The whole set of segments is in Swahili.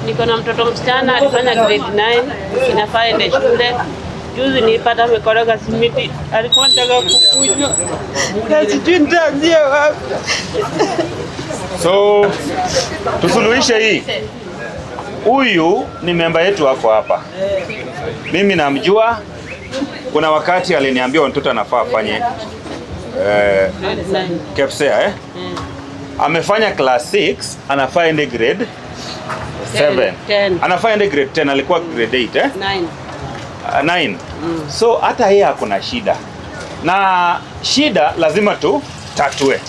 Niko na mtoto msichana alifanya grade 9, inafaa aende shule. Juzi nilipata amekoroga simiti, alikuwa anataka kukunywa. Na sijui nitaanzia wapi. So tusuluhishe hii. Huyu ni memba yetu wako hapa. Mimi namjua. Kuna wakati aliniambia mtoto anafaa afanye KPSEA amefanya class 6, anafaa aende grade 7. Anafaa aende grade 10, alikuwa grade 8 9. So hata yeye hakuna shida. Na shida lazima tu tatue.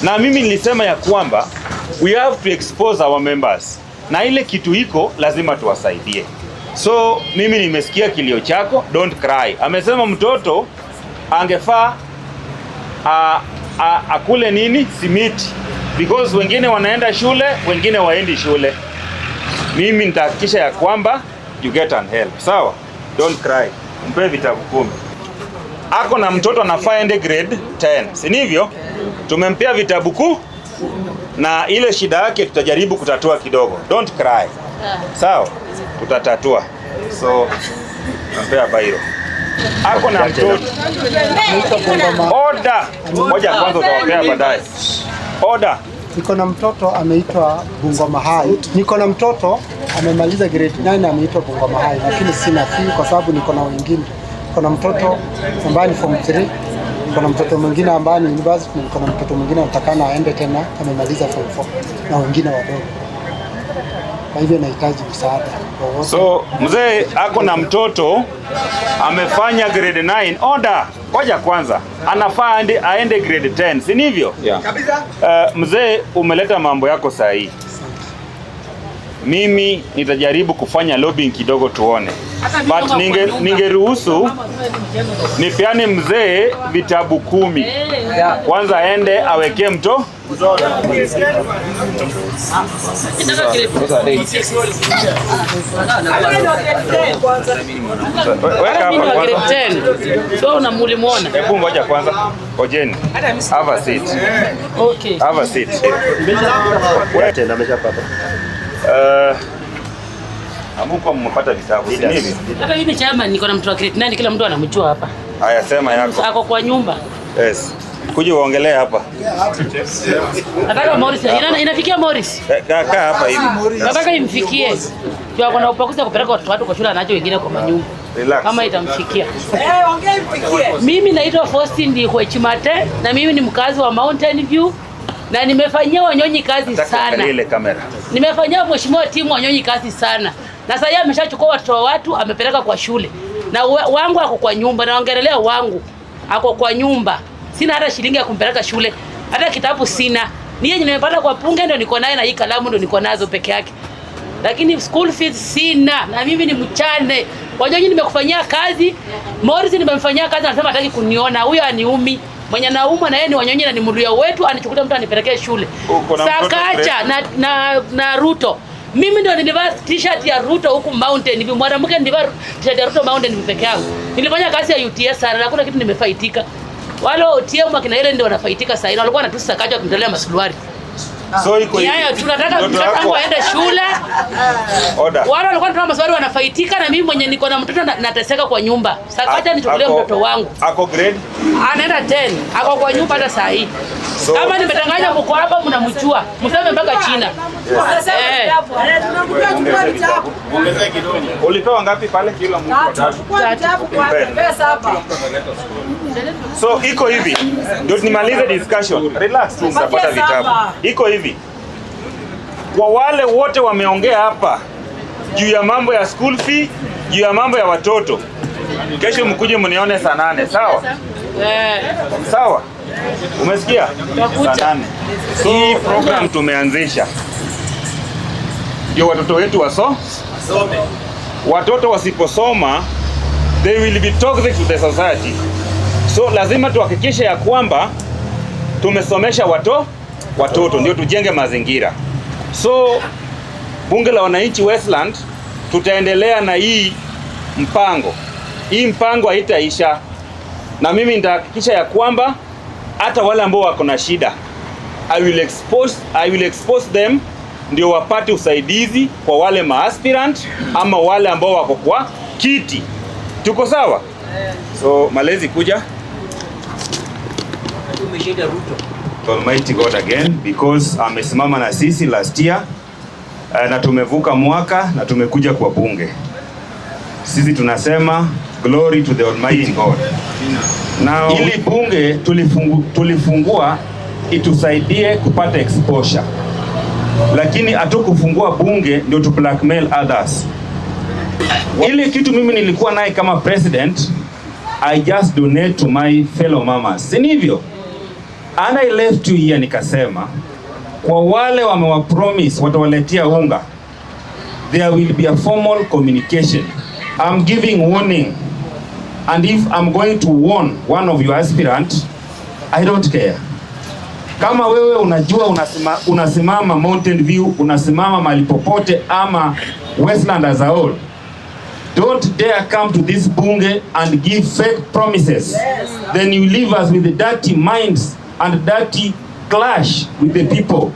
Na mimi nilisema ya kwamba we have to expose our members. Na ile kitu iko lazima tuwasaidie. So mimi nimesikia kilio chako, don't cry. Amesema mtoto angefaa akule nini? Simiti. Because wengine wanaenda shule, wengine waendi shule. Mimi nitahakikisha ya kwamba you get an help. Sawa? Don't cry. Mpe vitabu 10. Ako na mtoto anafaa aende grade 10. Si ndivyo? Tumempea vitabu 10 na ile shida yake tutajaribu kutatua kidogo. Don't cry. Sawa? Tutatatua. So nampea bairo. Ako na mtoto. Order. Moja kwanza utawapea baadaye. Order. Niko na mtoto ameitwa Bungoma High. Niko na mtoto amemaliza grade 9 ameitwa Bungoma High, lakini sina fee kwa sababu niko na wengine. Niko na mtoto ambaye ni form 3. Niko na mtoto mwingine ambaye ni university, niko na mtoto mwingine anatakana aende tena amemaliza form 4 na wengine wadogo. Kwa hivyo nahitaji msaada. So mzee ako na mtoto amefanya grade 9. Order. Ngoja kwanza. Anafaa aende grade 10. Si ndivyo? Yeah. Mzee umeleta mambo yako sahihi. Mimi nitajaribu kufanya lobbying kidogo tuone. But ningeruhusu nipeane mzee vitabu 10. Kwanza aende awekee mto. Weka hapa kwanza. So unamulimuona. Hebu ngoja kwanza. Ojeni. Have a seat. Okay. Have a seat. Wote na ameshapata. Amuko mmepata vitabu. Si nini? Hata hivi chama niko na mtu wa grade 9, kila mtu anamjua hapa. Haya, sema yako. Ako kwa nyumba. Yes. Kuja uongelee hapa. Nataka Morris, inafikia Morris. Kaa hapa hivi. Nataka imfikie. Kwa kuna upakuzi kupeleka watu kwa shule anacho wengine kwa manyumba. Relax. Kama itamfikia. Ongea imfikie. Mimi naitwa Faustin Ndihwechimate na mimi ni mkazi wa Mountain View na nimefanyia Wanyonyi kazi sana. Ile kamera. Nimefanyia mheshimiwa timu Wanyonyi kazi sana. Na sasa yeye ameshachukua watoto wa watu amepeleka kwa shule. Na wangu ako kwa nyumba, naongelelea wangu. Ako kwa nyumba. Sina hata shilingi ya kumpeleka shule. Hata kitabu sina. Ni yeye nimepata kwa punge ndio niko naye na hii kalamu ndio niko nazo peke yake. Lakini school fees sina na mimi ni mchane. Wanyonyi nimekufanyia kazi. Morris nimemfanyia kazi anasema hataki kuniona. Huyo aniumi. Mwenye nauma na yeye ni Wanyonyi na ni mluya wetu anichukulia mtu anipelekee shule. Sakacha na Ruto. Mimi ndio nilivaa t-shirt ya Ruto huku Mountain View. Mwanamke nilivaa t-shirt ya Ruto Mountain View peke yangu. Nilifanya kazi ya UTS sana, hakuna kitu nimefaitika. Wale OTM akina ile ndio wanafaitika sasa. Walikuwa wanatusa Sakaja wakimtolea masuluari. So iko hivi. Yeye tunataka mtoto aende shule. Order. Wale walikuwa wanatoa maswali wanafaitika na mimi mwenye niko na mtoto nateseka kwa nyumba. Sakaja nichukulie mtoto wangu. Ako grade? Anaenda 10. Ako kwa nyumba hata saa hii. So, kama nimetanganya mko hapa mnamjua. Mseme mpaka China. Ulipewa ngapi pale kila mtu kwa pesa hapa? So iko hivi. Ndio nimalize discussion. Relax tu mtapata vitabu. Iko hivi. Kwa wale wote wameongea hapa juu ya mambo ya school fee, juu ya mambo ya watoto. Kesho mkuje mnione saa 8, sawa? Sawa? Umesikia? Saa 8. So hii program tumeanzisha. Ndio watoto wetu wasome. Watoto wasiposoma they will be toxic to the society. So lazima tuhakikishe ya kwamba tumesomesha watoto ndio tujenge mazingira. So bunge la wananchi Westland tutaendelea na hii mpango. Hii mpango haitaisha. Na mimi nitahakikisha ya kwamba hata wale ambao wako na shida I will expose them ndio wapate usaidizi kwa wale maaspirant ama wale ambao wako kwa kiti. Tuko sawa? So Malezi kuja. Tumeshinda Ruto. Almighty God again, because amesimama na sisi last year na tumevuka mwaka na tumekuja kwa bunge. Sisi tunasema glory to the Almighty God. Now, ili bunge tulifungua itusaidie kupata exposure, lakini hatukufungua bunge ndio to blackmail others. Ile kitu mimi nilikuwa naye kama president, I just donate to my fellow mamas. Si hivyo? And I left you here nikasema, kwa wale wamewapromise watawaletea unga, there will be a formal communication. I'm giving warning. And if I'm going to warn one of your aspirant, I don't care. Kama wewe unajua unasimama Mountain View, unasimama mahali popote ama Westland as a whole, don't dare come to this bunge and give fake promises. Yes. Then you leave us with the dirty minds and dirty clash with the people.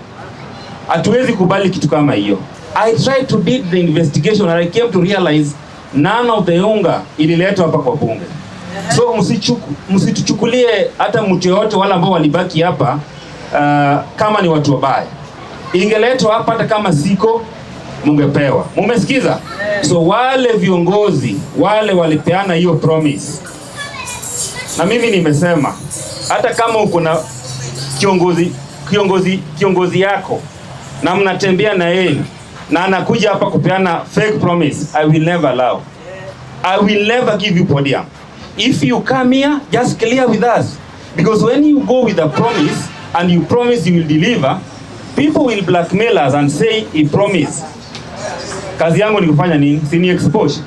Hatuwezi kubali kitu kama hiyo. I tried to did the investigation and I came to realize none of the unga ililetwa hapa kwa bunge. So msituchukulie hata mtu yote wala ambao walibaki hapa kama ni watu wabaya. Ingeletwa hapa hata kama siko mungepewa. Mumesikiza? So wale viongozi wale walipeana hiyo promise. Na mimi nimesema hata kama uko na kiongozi yako na mnatembea na yeye na anakuja hapa kupeana fake promise, I will never allow. I will never give you podium. If you come here, just clear with us. Because when you go with a promise and you promise you will deliver, people will blackmail us and say he promised. Kazi yangu ni kufanya nini? Sini exposure.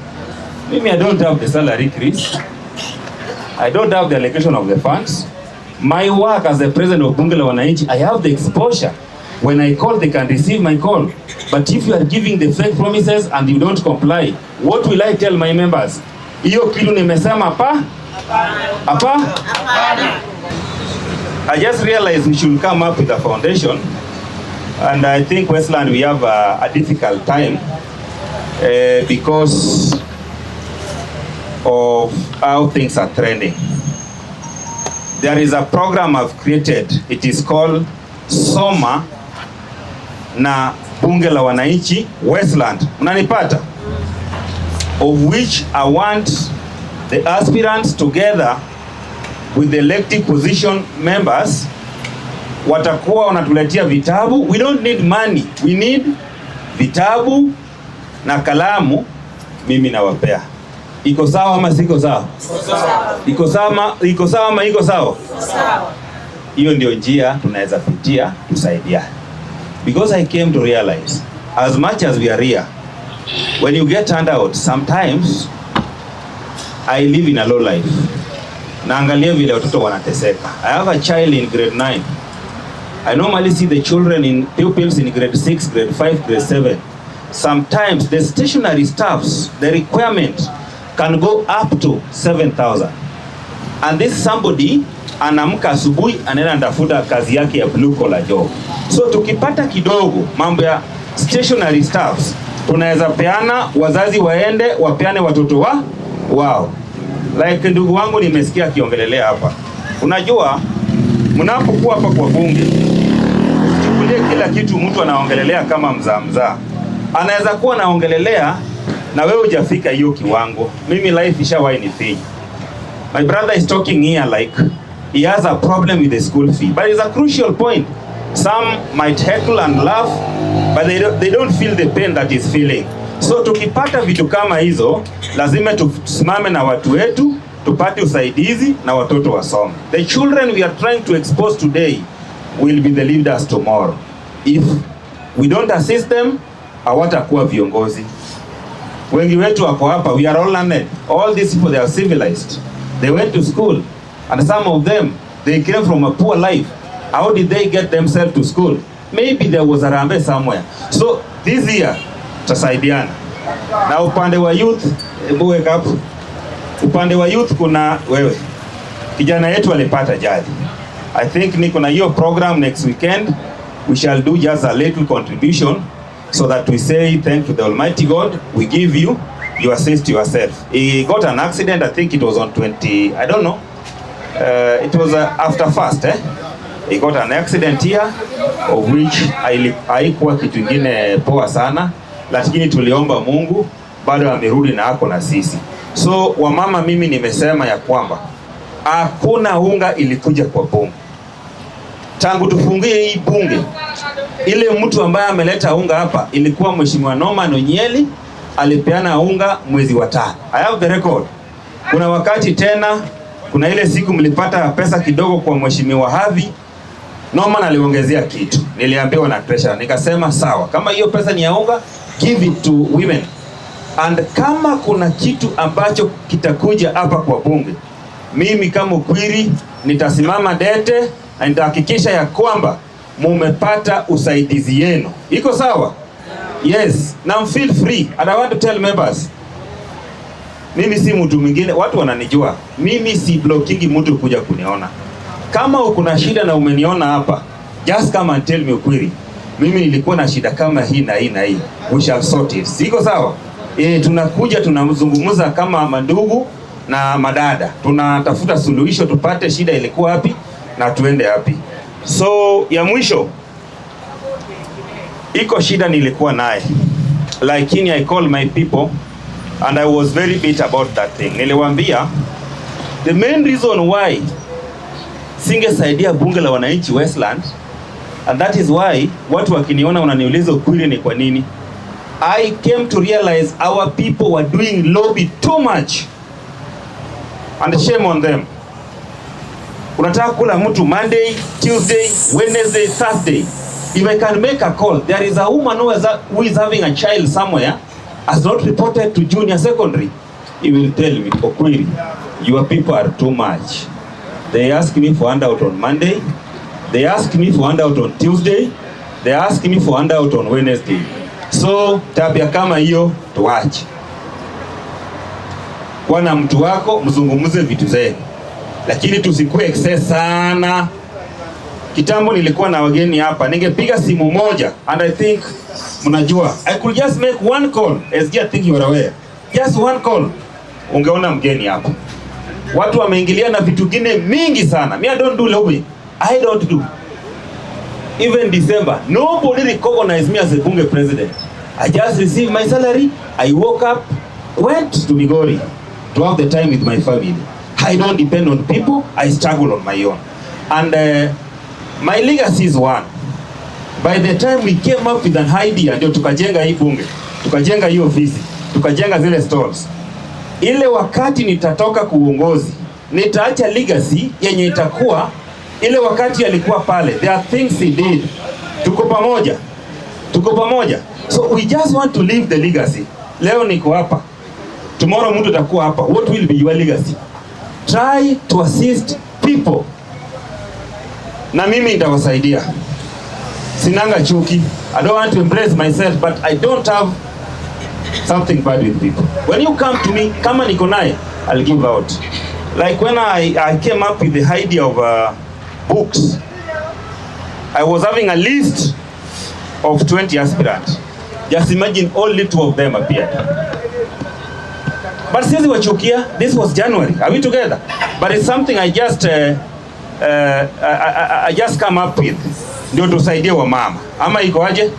Mimi I don't have the salary increase. I don't have the allocation of the funds. My work as the president of Bunge la Wananchi, I have the exposure. When I call, they can receive my call. But if you are giving the fake promises and you don't comply, what will I tell my members? Hiyo kitu nimesema hapa? I just realized we should come up with a foundation, and I think Westland we have a difficult time because of how things are trending. There is a program I've created. It is called Soma na Bunge la Wananchi Westland. Unanipata? Of which I want the aspirants together with the elected position members watakuwa wanatuletea vitabu. We don't need money. We need vitabu na kalamu. Mimi nawapea. Iko sawa ama siko sawa? Iko sawa ama iko sawa? Hiyo ndio njia tunaweza pitia tusaidia. Because I came to realize, as much as we are here, when you get turned out, sometimes I live in a low life. Naangalia vile watoto wanateseka. I have a child in grade 9. I normally see the children in pupils in grade 6, grade 5, grade 7. Sometimes the stationary staffs, the requirement can go up to 7,000. And this somebody anaamka asubuhi anaenda anatafuta kazi yake ya blue collar job. So tukipata kidogo mambo ya stationary staffs, tunaweza peana, wazazi waende wapeane watoto wao. Like ndugu wangu nimesikia akiongelelea hapa. Unajua mnapokuwa hapa kwa bunge, usichukulie kila kitu mtu anaongelelea kama mzaa. Anaweza kuwa anaongelelea na wewe hujafika hiyo kiwango. Mimi life ishawahi nifinya. My brother is talking here like he has a problem with the school fee, but it's a crucial point. Some might heckle and laugh, but they don't feel the pain that he's feeling. So tukipata vitu kama hizo, lazima tusimame na watu wetu, tupate usaidizi na watoto wasome. The children we are trying to expose today will be the leaders tomorrow. If we don't assist them, hawatakuwa viongozi. Wengi wetu wako hapa, we are all learned. All these people, they are civilized. They went to school, and some of them, they came from a poor life. How did they get themselves to school? Maybe there was a rambe somewhere. So this year, tutasaidiana. Na upande wa youth, wake up. Upande wa youth kuna wewe. Kijana yetu alipata jadi. I think niko na hiyo program next weekend. We shall do just a little contribution so that we say thank you the Almighty God, we give you, you assist yourself. He got an accident, I think it was on 20, I don't know, it was after fast, he got an accident here, of which haikuwa kitu ingine poa sana, lakini tuliomba Mungu, bado amerudi na ako na sisi. So wamama, mimi nimesema ya kwamba hakuna unga ilikuja kwa bunge. Tangu tufungie hii bunge, ile mtu ambaye ameleta unga hapa ilikuwa Mheshimiwa Norman Onyeli, alipeana unga mwezi wa 5. I have the record. Kuna wakati tena, kuna ile siku mlipata pesa kidogo kwa Mheshimiwa Havi, Norman aliongezea kitu. Niliambiwa na treasurer, nikasema sawa, kama hiyo pesa ni ya unga, give it to women. And kama kuna kitu ambacho kitakuja hapa kwa bunge, mimi kama Okwiri nitasimama dete na nitahakikisha ya kwamba mumepata usaidizi yenu. Iko sawa? Yes. Now feel free. And I want to tell members, mimi si mtu mwingine, watu wananijua. Mimi si blockingi mtu kuja kuniona. Kama uko na shida na umeniona hapa, just come and tell me Okwiri, mimi nilikuwa na shida kama hii na hii na hii. We shall sort it. Siko sawa? Tunakuja tunazungumza kama mandugu na madada. Tunatafuta suluhisho, tupate shida ilikuwa wapi na tuende wapi. So ya mwisho, iko shida nilikuwa naye, lakini I call my people and I was very bitter about that thing. Niliwaambia the main reason why singesaidia bunge la wananchi Westland, and that is why watu wakiniona wananiuliza Okwiri ni kwa nini, I came to realize our people were doing lobby too much, and shame on them. Unataka kula mtu Monday, Tuesday, Wednesday, Thursday. If I can make a call, there is a woman who is having a child somewhere, has not reported to junior secondary. He will tell me, Okwiri, your people are too much. They ask me for handout on Monday, they ask me for handout on Tuesday, they ask me for handout on Wednesday. So tabia kama hiyo tuache. Kwa na mtu wako mzungumuze vitu zenu, lakini tusikue excess sana. Kitambo nilikuwa na wageni hapa, ningepiga simu moja, and I think mnajua, I could just make one call, as I think you are aware, just one call, ungeona mgeni hapa. Watu wameingilia na vitu vingine mingi sana. Me, I don't do lobby. I don't do. Even December, nobody recognized me as a bunge president. I just received my salary, I woke up, went to Migori to have the time with my family. I don't depend on people, I struggle on my own. And my legacy is one. By the time we came up with an idea, ndio tukajenga hii bunge, tukajenga hii ofisi, tukajenga zile stalls. Ile wakati nitatoka kuongozi, nitaacha legacy yenye itakuwa ile wakati alikuwa pale. There are things he did. Tuko pamoja. Tuko pamoja. So we just want to leave the legacy. Leo niko hapa. Tomorrow mtu atakuwa hapa. What will be your legacy? Try to assist people. Na mimi nitawasaidia. Sinanga chuki. I don't want to embrace myself, but I don't have something bad with people. When you come to me, kama niko naye, I'll give out. Like when I came up with the idea of books, I was having a list of 20 aspirants. Just imagine only 2 of them appeared. But since we chukia, this was January. Are we together? But it's something I just I just come up with. Ndio tusaidie wa mama. Ama iko aje?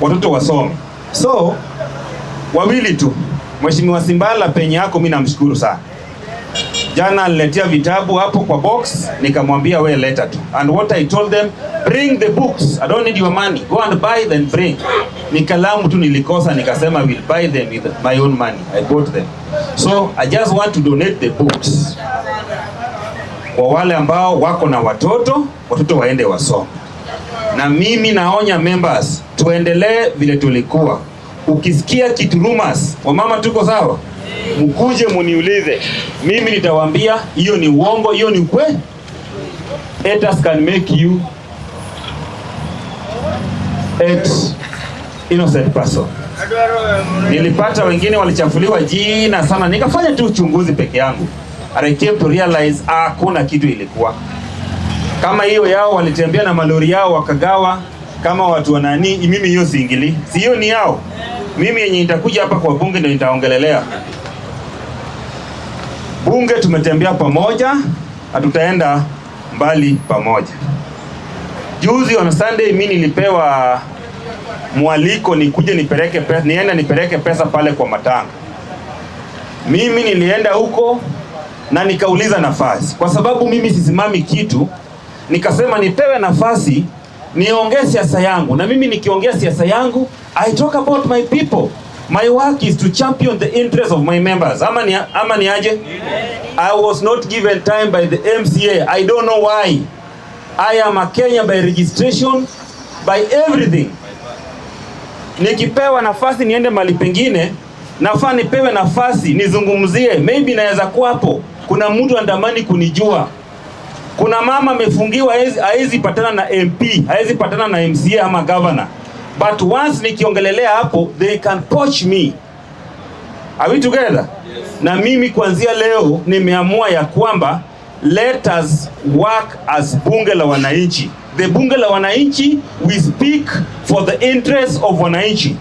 Watoto wasome. So wawili tu. Mheshimiwa Simbala, penye yako mimi namshukuru sana. Jana niletea vitabu hapo kwa box, nikamwambia we leta tu. And what I told them, bring the books. I don't need your money. Go and buy them, bring. Nikalamu tu nilikosa, nikasema I will buy them with my own money. I bought them. So I just want to donate the books. Kwa wale ambao wako na watoto waende wasome. Na mimi naonya members, tuendelee vile tulikuwa. Ukisikia kitu rumors, wamama tuko sawa? Mkuje muniulize. Mimi nitawaambia hiyo ni uongo, hiyo ni ukweli. Haters can make you innocent person. Nilipata wengine walichafuliwa jina sana, nikafanya tu uchunguzi peke yangu. I came to realize hakuna kitu ilikuwa. Kama hiyo yao walitembea na malori yao wakagawa, kama watu wanani, mimi hiyo siingili, si hiyo ni yao. Mimi yenye nitakuja hapa kwa bunge ndio nitaongelelea bunge. Tumetembea pamoja na tutaenda mbali pamoja. Juzi on Sunday mimi nilipewa mwaliko nikuje nipeleke pesa, nipeleke pesa pale kwa matanga. Mimi nilienda huko na nikauliza nafasi, kwa sababu mimi sisimami kitu, nikasema nipewe nafasi niongee siasa yangu. Na mimi nikiongea siasa yangu, I talk about my people. My work is to champion the interests of my members. Ama ni aje? I was not given time by the MCA. I don't know why. I am a Kenya by registration, by everything. Nikipewa nafasi niende mali pengine, nafaa nipewe nafasi nizungumzie. Maybe naweza kuwa hapo kuna mtu andamani kunijua. Kuna mama amefungiwa, haezi patana na MP, haezi patana na MCA ama governor. But once nikiongelelea hapo, they can poach me. Are we together? Yes. Na mimi kuanzia leo nimeamua ya kwamba let us work as bunge la wananchi. The bunge la wananchi, we speak for the interests of wananchi.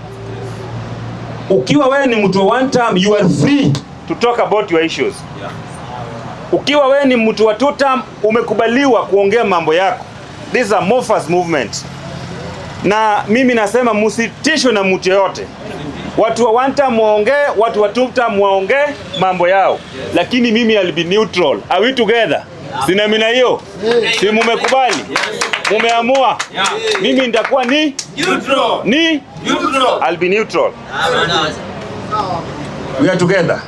Ukiwa wewe ni mtu wa one term, you are free to talk about your issues. Yeah. Ukiwa wewe ni mtu wa two term, umekubaliwa kuongea mambo yako. This is a Mofas movement. Na mimi nasema msitishwe na mtu yote. Watu wa one term waongee, watu wa two term waongee mambo yao. Lakini mimi I'll be neutral. Are we together? Sina mina hiyo? Si mumekubali? Mumeamua? Mimi nitakuwa ni neutral. Ni neutral. I'll be neutral. We are together.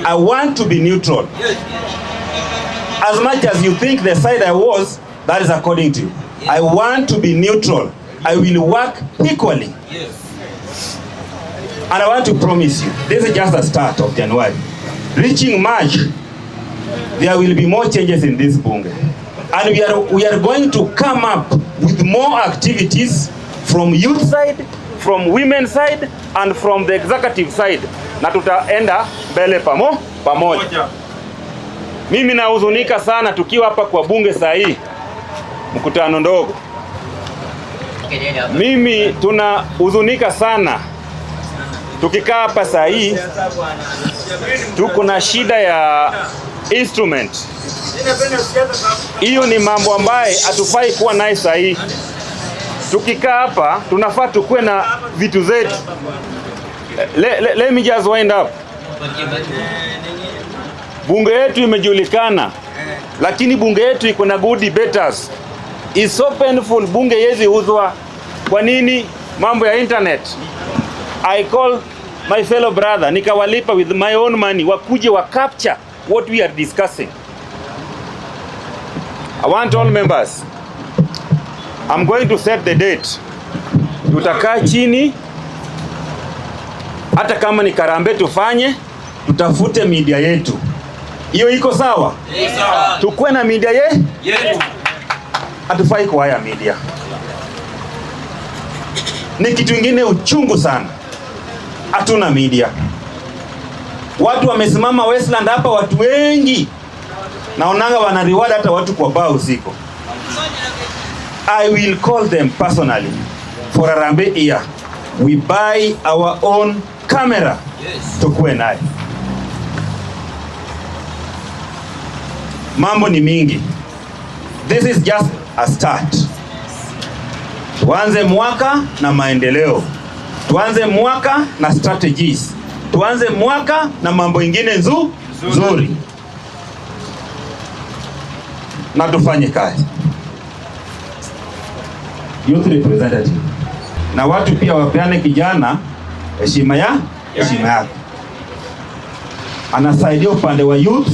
I want to be neutral. As much as you think the side I was, that is according to you. I want to be neutral. I will work equally. Yes. And I want to promise you, this is just the start of January. Reaching March, there will be more changes in this bunge. And we are going to come up with more activities from youth side, from women side, and from the executive side. Na tutaenda mbele pamoja. Mimi nahuzunika sana tukiwa hapa kwa bunge saa hii, mkutano ndogo. Mimi tunahuzunika sana tukikaa hapa saa hii, tuko na shida ya instrument. Hiyo ni mambo ambaye hatufai kuwa naye saa hii. Tukikaa hapa tunafaa tukue na vitu zetu. Let me just wind up. Bunge yetu imejulikana, lakini bunge yetu iko na good debaters. It's so painful, bunge yezi uzwa. Kwa nini? Mambo ya internet. I call my fellow brother, nikawalipa with my own money, wakuje wa capture what we are discussing. I want all members, I'm going to set the date. Tutakaa chini, hata kama ni karambe tufanye, tutafute media yetu. Hiyo iko sawa? Sawa. Tukue na media yetu. Hatufai kwa haya media. Ni kitu kingine uchungu sana. Hatuna media. Watu wamesimama Westland hapa, watu wengi. Naonanga wana reward hata watu kwa bao usiku. I will call them personally for Harambee here. We buy our own camera. Yes. Tukue naye. Mambo ni mingi. This is just a start. Tuanze mwaka na maendeleo. Tuanze mwaka na strategies. Tuanze mwaka na mambo ingine nzuri. Na tufanye kazi. Youth representative. Na watu pia wapeane kijana heshima yake. Anasaidia upande wa youth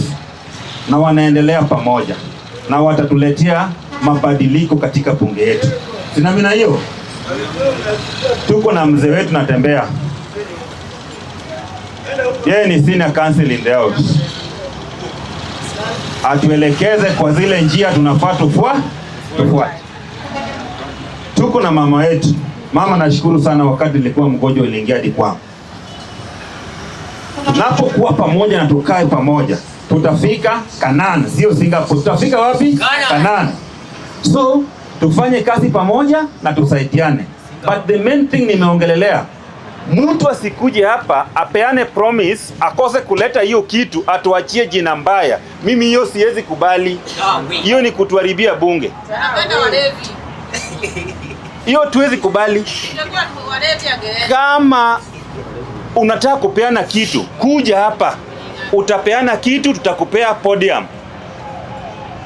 na wanaendelea pamoja. Na watatuletea mabadiliko katika bunge yetu. Sina mina hiyo? Tuko na mzee wetu natembea. Yeye ni senior council in the house. Atuelekeze kwa zile njia tunafaa tufuate. Tuko na mama yetu. Mama, nashukuru sana, wakati nilikuwa mgonjwa iliingia hadi kwangu. Tunapokuwa pamoja na tukae pamoja, tutafika Kanani, sio Singapore. Tutafika wapi? Kanani. So tufanye kazi pamoja na tusaidiane. But the main thing nimeongelelea, mtu asikuje hapa apeane promise akose kuleta hiyo kitu atuachie jina mbaya. Mimi hiyo siwezi kubali. Hiyo ni kutuharibia bunge. Hiyo tuwezi kubali. Kama unataka kupeana kitu, kuja hapa. Utapeana kitu, tutakupea podium.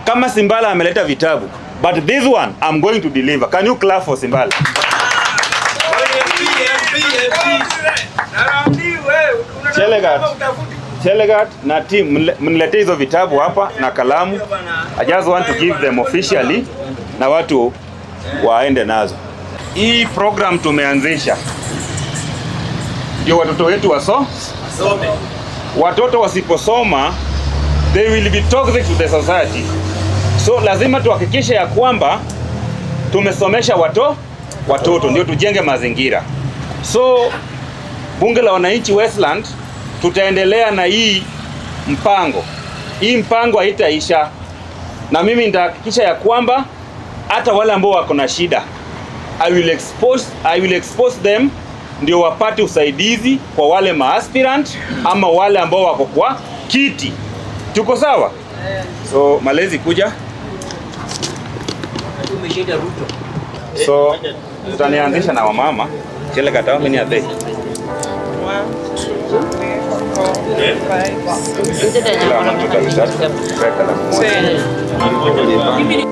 Kama Simbala ameleta vitabu, but this one I'm going to deliver. Can you clap for Simbala? Chelegat na team mniletee hizo vitabu hapa na kalamu. I just want to give them officially na watu waende nazo. Hii program tumeanzisha ndio watoto wetu wasome. Watoto wasiposoma they will be toxic to the society. So lazima tuhakikishe ya kwamba tumesomesha watoto ndio tujenge mazingira. So bunge la wananchi Westland tutaendelea na hii mpango. Hii mpango haitaisha. Na mimi nitahakikisha ya kwamba hata wale ambao wako na shida I will expose them ndio wapate usaidizi kwa wale maaspirant ama wale ambao wako kwa kiti. Tuko sawa? So Malezi kuja. So tutanianzisha na wamama. Chele katao mimi ade. 1, 2, 3, 4, 5, 6, 7, 8, 9, 10.